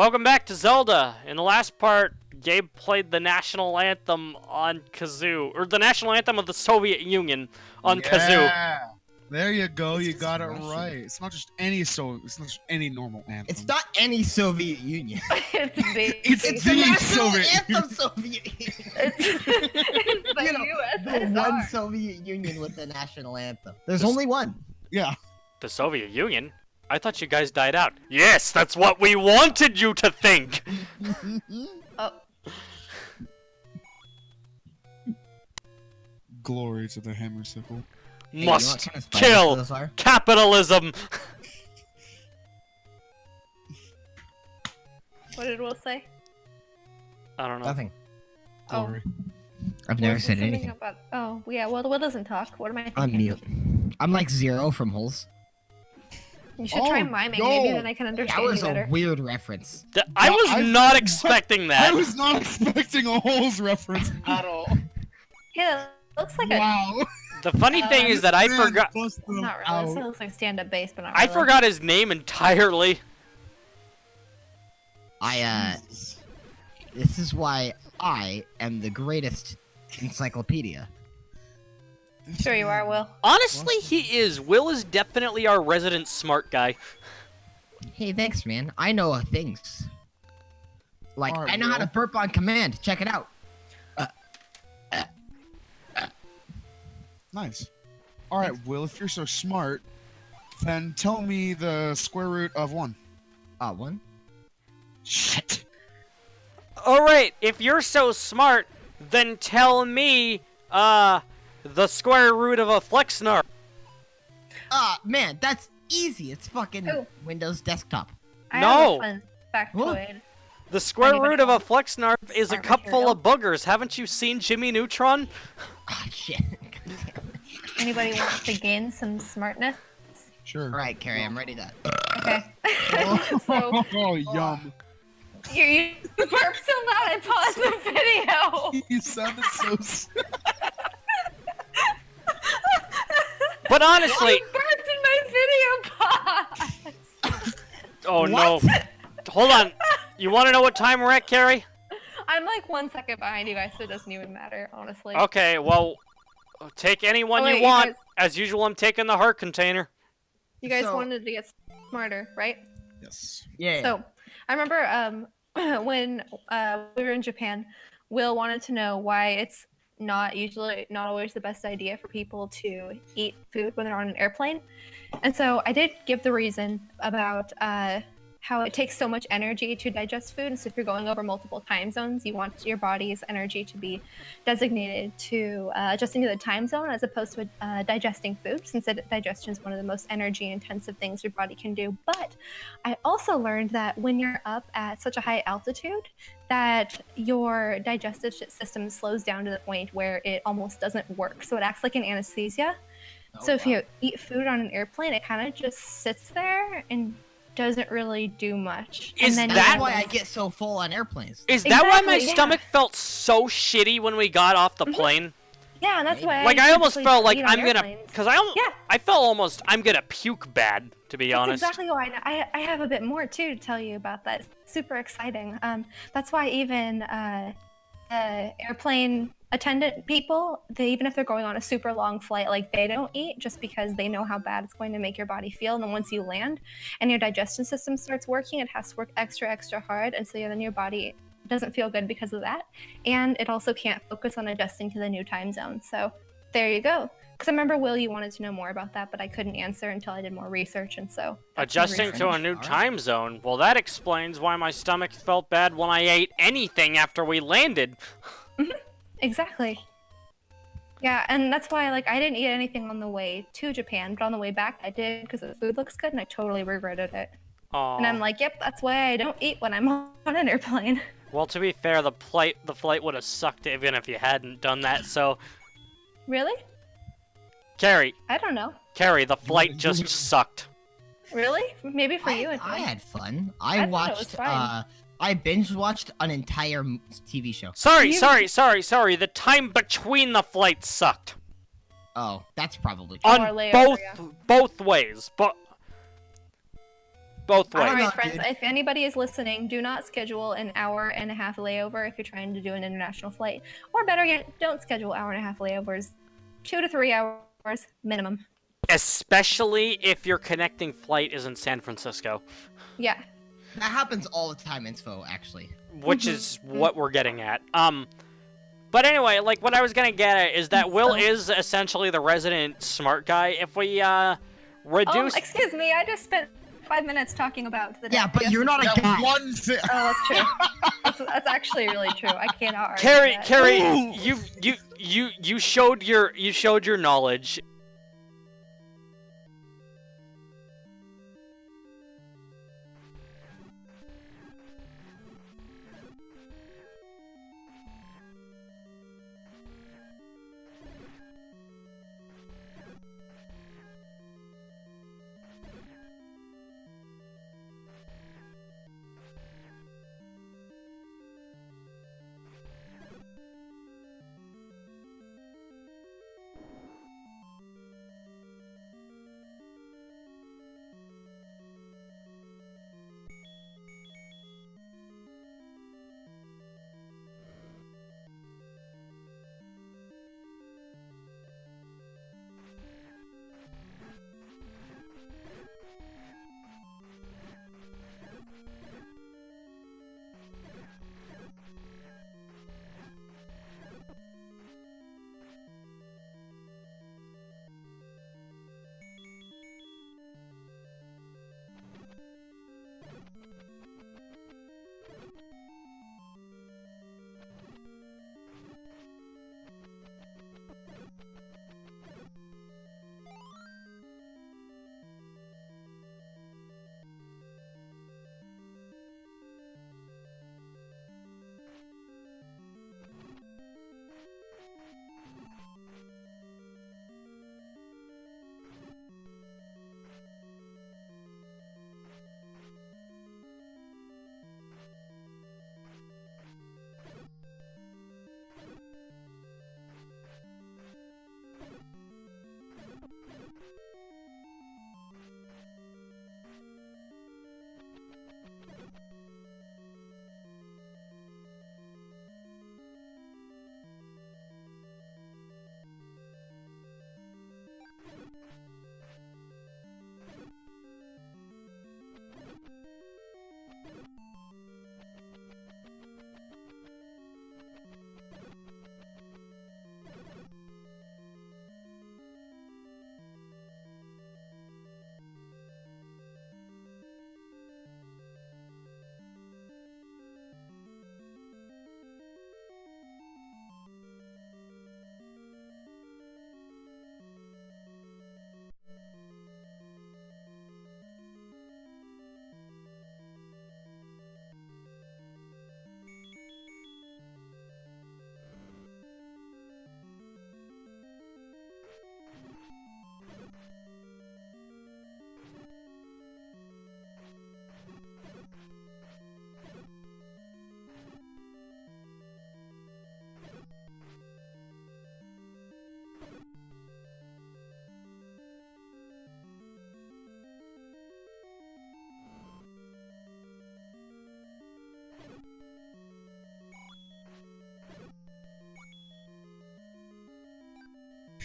Welcome back to Zelda. In the last part, Gabe played the national anthem on kazoo, or the national anthem of the Soviet Union on kazoo. There you go. You got it right. It's not just any it's not just any normal anthem. It's not any Soviet Union. It's the the national Soviet anthem Soviet Union. It's the You know, USSR. the one Soviet Union with the national anthem. There's only one. Yeah. The Soviet Union? I thought you guys died out. Yes, that's what we wanted you to think! Oh, Glory to the hammer sickle. Hey, you know what Must kind of spiders kill those are? capitalism! what did Will say? I don't know. Nothing. Glory. I've never Will said something anything. About... Oh, yeah. Well, Will doesn't talk. What am I thinking? I'm mute. I'm like Zero from Holes. You should try miming. Maybe then I can That understand was you better. a weird reference. I No, was I- not expecting that. I was not expecting a holes reference at all. Yeah, it looks like Wow. The funny thing is that I Man forgot. busted a. him Not really. This out. looks like stand-up bass, but not I really. forgot his name entirely. Jesus. This is why I am the greatest encyclopedia. Sure you are, Will. Honestly, he is. Will is definitely our resident smart guy. Hey, thanks, man. I know things. Like, Alright, I know how to Will. burp on command. Check it out. Nice. Alright, Will, if you're so smart, then tell me the square root of 1. One. Shit. Alright, if you're so smart, then tell me, the square root of a flexnar. Man, that's easy. It's fucking Oh. Windows desktop. I No. have a fun factoid. The square Anybody root of a want flexnar is a smart cup full material? of boogers. Haven't you seen Jimmy Neutron? Ah, shit. Anybody want to gain some smartness? Sure. Alright, Carrie, I'm ready to... Okay. Oh, so, yum. you burped so loud I paused the video. You sounded so... But honestly, You burped in my video pause. oh no. Hold on. You want to know what time we're at, Carrie? I'm like 1 second behind you guys, so it doesn't even matter, honestly. Okay, well, take any one Oh, wait, you you want. guys- As usual, I'm taking the heart container. You guys So- wanted to get smarter, right? Yes. Yeah. So, I remember when we were in Japan, Will wanted to know why it's not always the best idea for people to eat food when they're on an airplane. And so I did give the reason about how it takes so much energy to digest food. And so if you're going over multiple time zones, you want your body's energy to be designated to adjusting to the time zone as opposed to digesting food, since digestion is one of the most energy intensive things your body can do. But I also learned that when you're up at such a high altitude, that your digestive system slows down to the point where it almost doesn't work. So it acts like an anesthesia. So if you eat food on an airplane, it kind of just sits there and doesn't really do much. Is and then that That's why I get so full on airplanes. Is that why my Exactly, yeah. stomach felt so shitty when we got off the plane? Yeah, and that's why Like I almost typically felt like eat on I'm gonna, airplanes. cause I felt almost I'm gonna puke bad, to be That's honest. exactly why I have a bit more too to tell you about that. It's super exciting. That's why even airplane attendant people, even if they're going on a super long flight, like they don't eat just because they know how bad it's going to make your body feel. And then once you land and your digestion system starts working, it has to work extra hard, and so then your body doesn't feel good because of that, and it also can't focus on adjusting to the new time zone. So there you go. Because I remember, Will, you wanted to know more about that, but I couldn't answer until I did more research, and so that's my Adjusting to a research. new Alright. time zone. Well, that explains why my stomach felt bad when I ate anything after we landed. Exactly. Yeah, and that's why I didn't eat anything on the way to Japan, but on the way back I did because the food looks good, and I totally regretted it. Aw. And I'm like, yep, that's why I don't eat when I'm on an airplane. Well, to be fair, the flight would have sucked even if you hadn't done that. So, Really? Carrie, I don't know. the flight just sucked. Really? Maybe for you. I had fun. I I thought it was watched, fine. I binge watched an entire TV show. Sorry. The time between the flights sucked. Oh, that's probably true. On Or layover, yeah. both ways, but both I ways. don't know, Alright, friends, dude. if anybody is listening, do not schedule an hour-and-a-half layover if you're trying to do an international flight. Or better yet, don't schedule hour-and-a-half layovers. 2 to 3 hours minimum. Especially if your connecting flight is in San Francisco, Yeah. That happens all the time, Inspo, actually. which is what we're getting at. But anyway, like, what I was gonna get at is that Will is essentially the resident smart guy. If we, reduce... excuse me, I just spent 5 minutes talking about the Yeah, but you're not a That guy. one thing. Oh, that's true. that's actually really true. I cannot argue that. Carrie, Ooh. you showed your knowledge.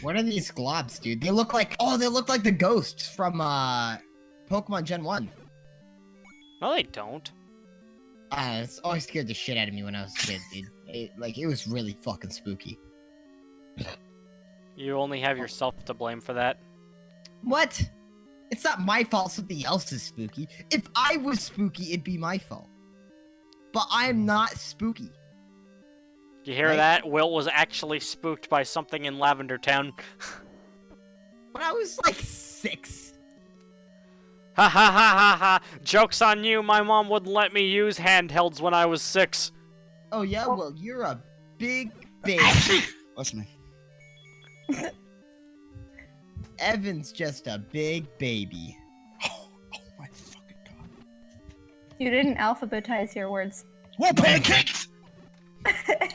What are these globs, dude? They look like the ghosts from Pokemon Gen 1. No, they don't. It's always scared the shit out of me when I was a kid, dude. It was really fucking spooky. You only have yourself to blame for that. What? It's not my fault something else is spooky. If I was spooky, it'd be my fault. But I'm not spooky. You hear Right. that? Will was actually spooked by something in Lavender Town. When I was like 6. Ha ha ha ha ha! Joke's on you, my mom wouldn't let me use handhelds when I was 6. Oh yeah, well you're a big baby. Listen. Evan's just a big baby. Oh my fucking god. You didn't alphabetize your words. Whoa, pancakes!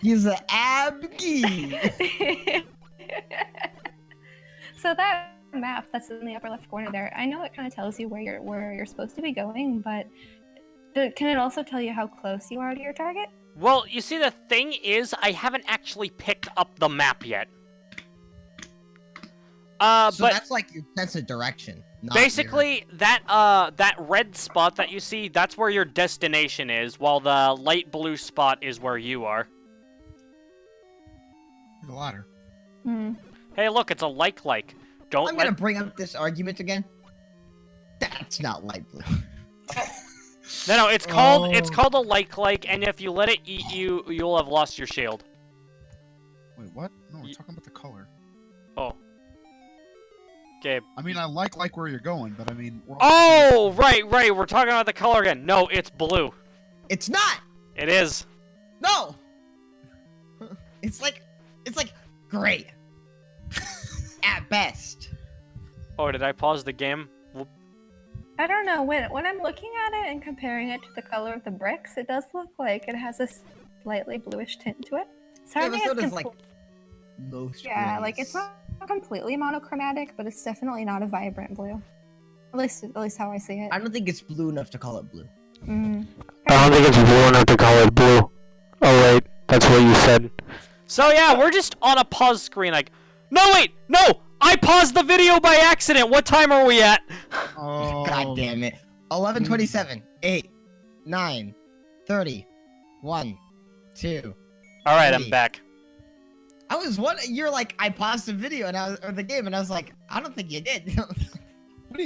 He's an abgy. So that map that's in the upper left corner there. I know it kind of tells you where you're supposed to be going, but can it also tell you how close you are to your target? Well, you see, the thing is, I haven't actually picked up the map yet. So but that's like your sense of direction. Not basically, that red spot that you see, that's where your destination is, while the light blue spot is where you are. The ladder. Hmm. Hey, look, it's a like. Don't I'm gonna bring up this argument again. That's not light blue. No, it's called a like, and if you let it eat you, you'll have lost your shield. Wait, what? No, we're talking about the color. Oh. Okay. I mean, I like where you're going, but I mean... Oh, right, we're talking about the color again. No, it's blue. It's not! It is. No! It's like gray. At best. Oh, did I pause the game? Whoop. I don't know. When I'm looking at it and comparing it to the color of the bricks, it does look like it has a slightly bluish tint to it. So I Yeah, think but so it's does, like, most yeah, grays. like it's not completely monochromatic, but it's definitely not a vibrant blue. At least how I see it. I don't think it's blue enough to call it blue. Mm. I don't think it's blue enough to call it blue. Oh wait, that's what you said. So yeah, we're just on a pause screen like, no wait, no! I paused the video by accident! What time are we at? Oh, God damn it. 11:27, 8, 9, 30, 1, 2. Alright, I'm Three. back. I was wondering, you're like, I paused the video or the game, and I was like, I don't think you did. what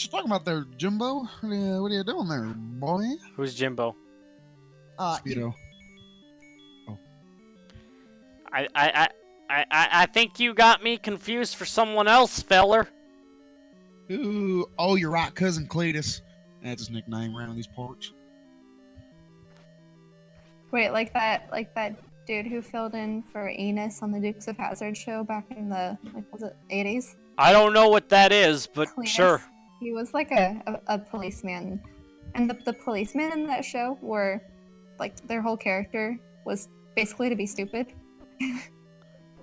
you talking about there, Jimbo? What are you doing there, boy? Who's Jimbo? Speedo. I think you got me confused for someone else, feller. Ooh, oh, you're right, cousin Cletus. That's his nickname around these parts. Wait, like that dude who filled in for Enos on the Dukes of Hazzard show back in the was it 80s? I don't know what that is, but Cletus. sure. He was like a policeman, and the policemen in that show were like their whole character was basically to be stupid.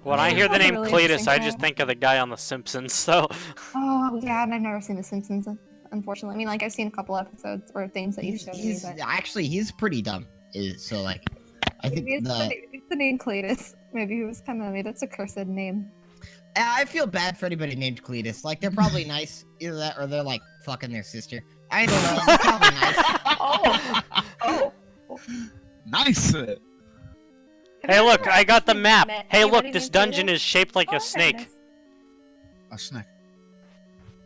When I hear the That's a name really Cletus, interesting I just show. think of the guy on The Simpsons, so... Oh yeah, and I've never seen The Simpsons, unfortunately. I mean, like I've seen a couple episodes or things that you showed me, but He's pretty dumb. So like, I think maybe it's the name Cletus. Maybe that's a cursed name. I feel bad for anybody named Cletus. Like, they're probably nice, either that or they're like fucking their sister. I don't know. They're probably nice. Oh. Nice. Hey look, I got the map! met Hey look, anybody this named dungeon Cletus? is shaped like Oh, a snake. goodness. A snake.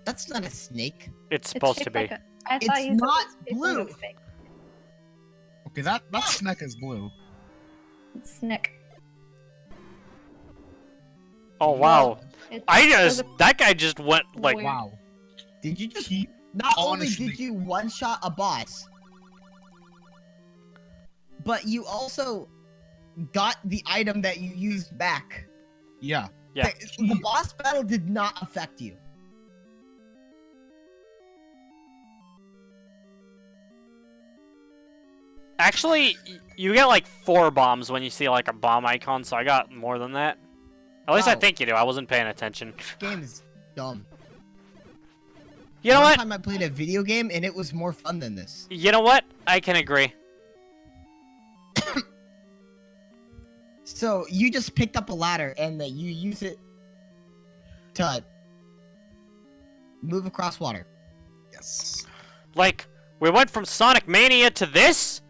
That's not a snake. It's It's supposed to shaped be. like I It's thought you said not it was blue. fake. Okay, that snake is blue. It's Nick. Oh wow. It's That guy just went like... Weird. Wow. Did you just... Not only Honestly. did you one-shot a boss, but you also got the item that you used back. Yeah. Yeah. The boss battle did not affect you. Actually, you get like 4 bombs when you see like a bomb icon, so I got more than that. At least I Wow. think you do, I wasn't paying attention. This game is dumb. You know One what? time I played a video game and it was more fun than this. You know what? I can agree. So you just picked up a ladder and that you use it to move across water. Yes. Like, we went from Sonic Mania to this?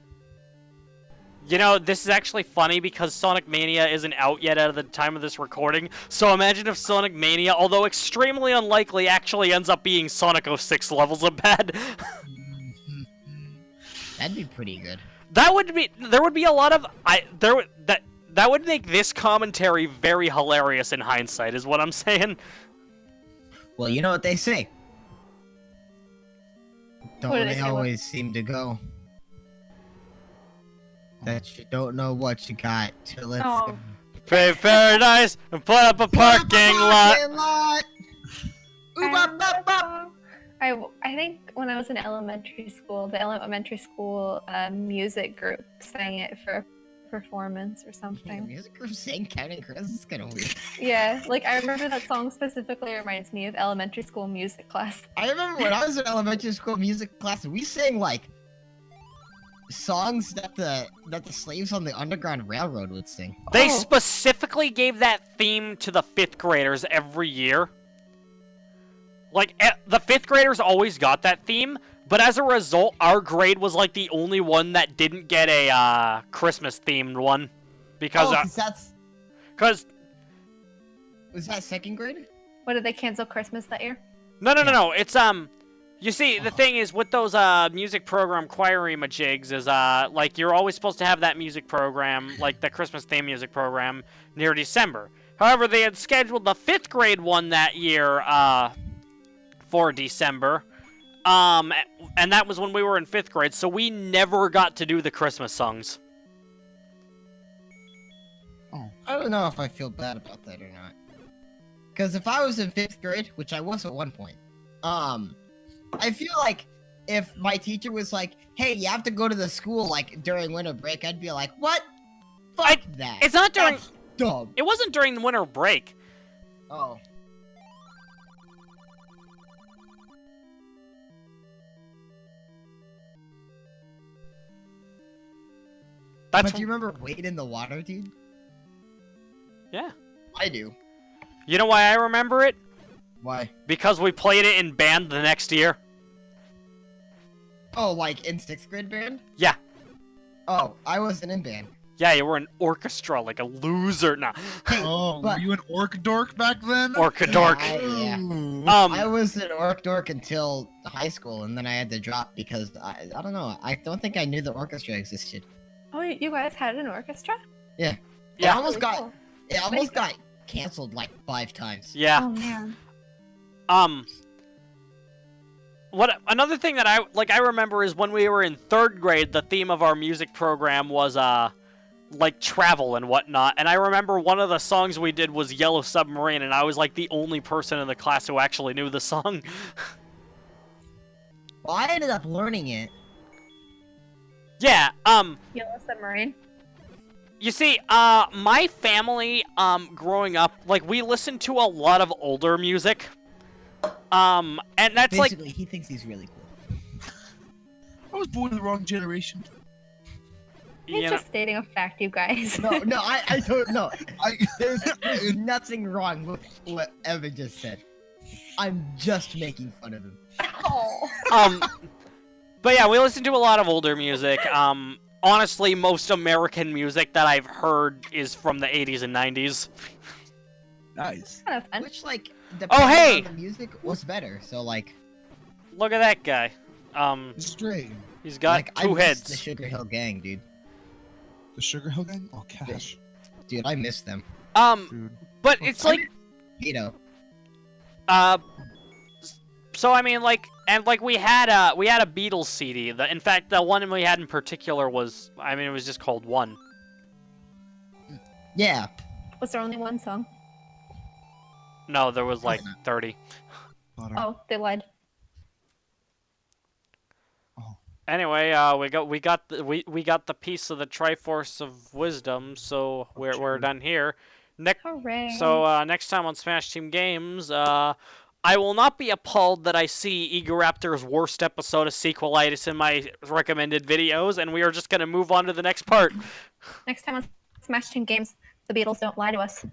You know, this is actually funny because Sonic Mania isn't out yet at the time of this recording, so imagine if Sonic Mania, although extremely unlikely, actually ends up being Sonic 06 levels of bad. That'd be pretty good. There would be a lot of, that would make this commentary very hilarious in hindsight, is what I'm saying. Well, you know what they say. Don't What do they they say? always seem to go? That you don't know what you got till it's Oh. Pay paradise and put up a parking lot. I think when I was in elementary school, the elementary school music group sang it for a performance or The something. music group sang Counting Crows is kind of weird. Yeah, like I remember that song specifically reminds me of elementary school music class. I remember when I was in elementary school music class, we sang like songs that the slaves on the Underground Railroad would sing. They Oh. specifically gave that theme to the 5th graders every year. Like, the 5th graders always got that theme, but as a result, our grade was like the only one that didn't get a Christmas-themed one. Because, Oh, 'cause that's... Cause Was that second grade? What did they cancel Christmas that year? no, it's you see, the thing is with those music program choir-majigs is like you're always supposed to have that music program, like the Christmas theme music program, near December. However, they had scheduled the 5th grade one that year for December. And that was when we were in 5th grade, so we never got to do the Christmas songs. Oh. I don't know if I feel bad about that or not. Because if I was in 5th grade, which I was at one point, I feel like if my teacher was like, hey, you have to go to the school, like, during winter break, I'd be like, what? Fuck that. It's not during... That's dumb. It wasn't during the winter break. Oh. That's... But do you remember Wade in the Water, dude? Yeah. I do. You know why I remember it? Why? Because we played it in band the next year. Oh, like in 6th grade band? Yeah. Oh, I wasn't in band. Yeah, you were an orchestra, like a loser. Nah. Oh, but- were you an orc dork back then? Orca dork. Yeah. Ooh. I was an orc dork until high school, and then I had to drop because I don't know. I don't think I knew the orchestra existed. Oh, you guys had an orchestra? It Yeah. almost Really got cool. it almost got canceled like 5 times. Yeah. Oh man. What another thing that I remember is when we were in 3rd grade, the theme of our music program was like travel and whatnot. And I remember one of the songs we did was Yellow Submarine, and I was like the only person in the class who actually knew the song. Well, I ended up learning it. Yeah, Yellow Submarine. you see, my family, growing up, like, we listened to a lot of older music. And that's like, Basically, he thinks he's really cool. I was born in the wrong generation. you It's know, just stating a fact, you guys. No, I don't know. I There's nothing wrong with what Evan just said. I'm just making fun of him. Oh. but yeah, we listened to a lot of older music. Honestly, most American music that I've heard is from the 80s and 90s. nice. Kind of fun. Which, like, Oh, hey! on the music was better. So, like, Look at that guy. Straight. He's got like, I two miss heads. the Sugar Hill Gang, dude. The Sugar Hill Gang? Oh, cash. Dude, I miss them. Dude. But it's like, You know. so I mean, like, and like we had a Beatles CD. In fact, the one we had in particular was, I mean, it was just called One. Yeah. Was there only one song? No, there was like 30. Oh, they lied. Anyway, we got the piece of the Triforce of Wisdom, so we're done here. Hooray. So next time on Smash Team Games, I will not be appalled that I see Egoraptor's worst episode of Sequelitis in my recommended videos, and we are just gonna move on to the next part. Next time on Smash Team Games, the Beatles don't lie to us.